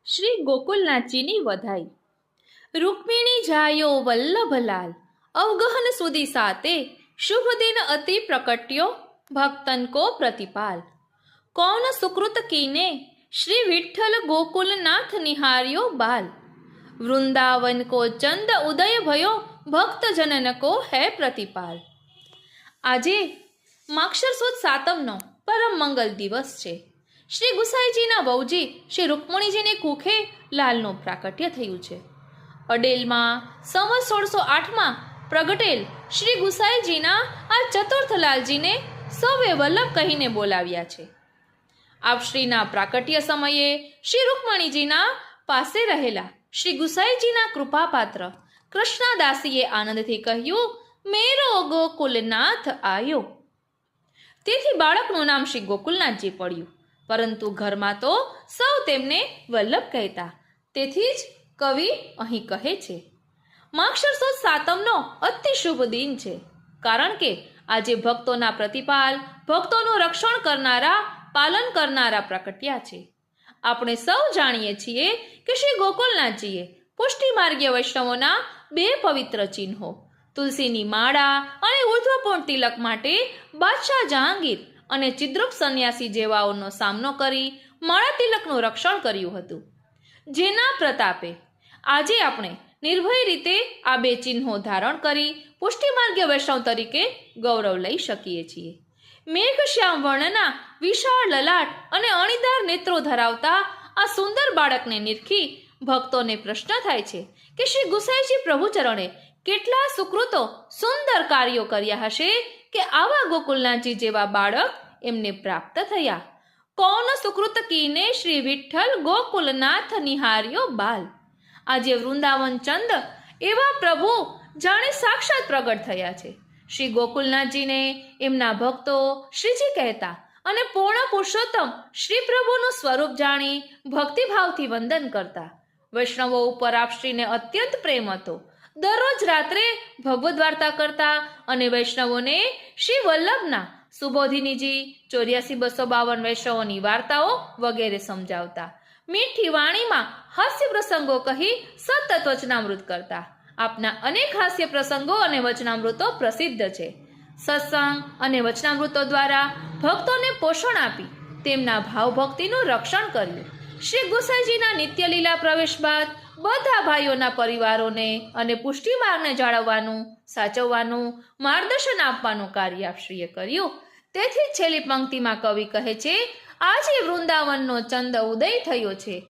શ્રી ગોકુલનાથજીની વધાઈ। રૂક્મિણી જાયો વલ્લભલાલ, અવગહન સુધી સાતે, શુભ દિન અતિ પ્રકટ્યો, ભક્તન કો પ્રતિપાલ। कौन सुकृत कीने, श्री विठ्ठल गोकुलनाथ निहार्यो बाल। वृंदावन को चंद उदय भयो, भक्त जनन को है प्रतिपाल। આજે માક્ષર સુદ સાતમનો પરમ મંગલ દિવસ છે। શ્રી ગુસાઈજીના વહુજી શ્રી રૂકમણીજીની કુખે લાલનું પ્રાકટ્ય થયું છે। અડેલમાં સંવત 1608માં પ્રગટેલ શ્રી ગુસાઈજીના આ ચતુર્થ લાલજીને સૌએ વલ્લભ કહીને બોલાવ્યા છે। આપશ્રીના પ્રાકટ્ય સમયે શ્રી રૂકમણીજીના પાસે રહેલા શ્રી ગુસાઈજીના કૃપાપાત્ર કૃષ્ણદાસીએ આનંદથી કહ્યું, મેરો ગોકુલનાથ આયો। તેથી બાળકનું નામ શ્રી ગોકુલનાથજી પડ્યું, પરંતુ ઘરમાં તો સૌ તેમને વલ્લભ કહેતા। તેથી જ કવિ અહીં કહે છે, માક્ષર સુદ સાતમનો અતિ શુભ દિન છે, કારણ કે આજે ભક્તોના પ્રતિપાલ, ભક્તોનું રક્ષણ કરનારા, પાલન કરનારા પ્રકટ્યા છે। આપણે સૌ જાણીએ છીએ કે શ્રી ગોકુલનાથજીએ પુષ્ટિ માર્ગીય વૈષ્ણવોના બે પવિત્ર ચિહ્નો તુલસીની માળા અને ઉર્ધ્વપૂર્ણ તિલક માટે બાદશાહ જહાંગીર અને ચિદ્રુપ સંન્યાસી જેવાઓનો સામનો કરી માળા તિલકનું રક્ષણ કર્યું હતું, જેના પ્રતાપે આજે આપણે નિર્ભય રીતે આ બે ચિહ્નો ધારણ કરી પુષ્ટિ માર્ગીય વૈષ્ણવ તરીકે ગૌરવ લઈ શકીએ છીએ। મેઘશ્યામ વર્ણના વિશાળ લલાટ અને અણીદાર નેત્રો ધરાવતા આ સુંદર બાળકને નિરખી ભક્તોને પ્રશ્ન થાય છે કે શ્રી ગુસાઈજી પ્રભુચરણે કેટલા સુકૃતો સુંદર કાર્યો કર્યા હશે કે આવા ગોકુલનાથજી જેવા બાળક એમને પ્રાપ્ત થયા। કૌન સુકૃત કીને શ્રી વિઠ્ઠલ ગોકુલનાથ નિહાર્યો બાલ। આજે વૃંદાવન ચંદ એવા પ્રભુ જાણે સાક્ષાત પ્રગટ થયા છે। શ્રી ગોકુલનાથજીને એમના ભક્તો શ્રીજી કહેતા અને પૂર્ણ પુરુષોત્તમ શ્રી પ્રભુનું સ્વરૂપ જાણી ભક્તિભાવથી વંદન કરતા। વૈષ્ણવો ઉપર આપશ્રીને અત્યંત પ્રેમ હતો। દરરોજ રાત્રે ભગવદ્ વાર્તા કરતા અને વૈષ્ણવોને શ્રી વલ્લભના સુબોધિનીજી 84,252 વૈષ્ણવોની વાર્તાઓ વગેરે સમજાવતા। મીઠી વાણીમાં હાસ્ય પ્રસંગો કહી સતત વચનામૃત કરતા। આપના અનેક હાસ્ય પ્રસંગો અને વચનામૃતો પ્રસિદ્ધ છે। સત્સંગ અને વચનામૃતો દ્વારા ભક્તોને પોષણ આપી તેમના ભાવભક્તિનું રક્ષણ કર્યું। શ્રી ગુસાઈજીના નિત્ય લીલા પ્રવેશ બાદ બધા ભાઈઓના પરિવારોને અને પુષ્ટિ માર્ગને જાળવવાનું, સાચવવાનું, માર્ગદર્શન આપવાનું કાર્ય આપશ્રીએ કર્યું। તેથી છેલ્લી પંક્તિમાં કવિ કહે છે, આજે વૃંદાવનનો ચંદ ઉદય થયો છે,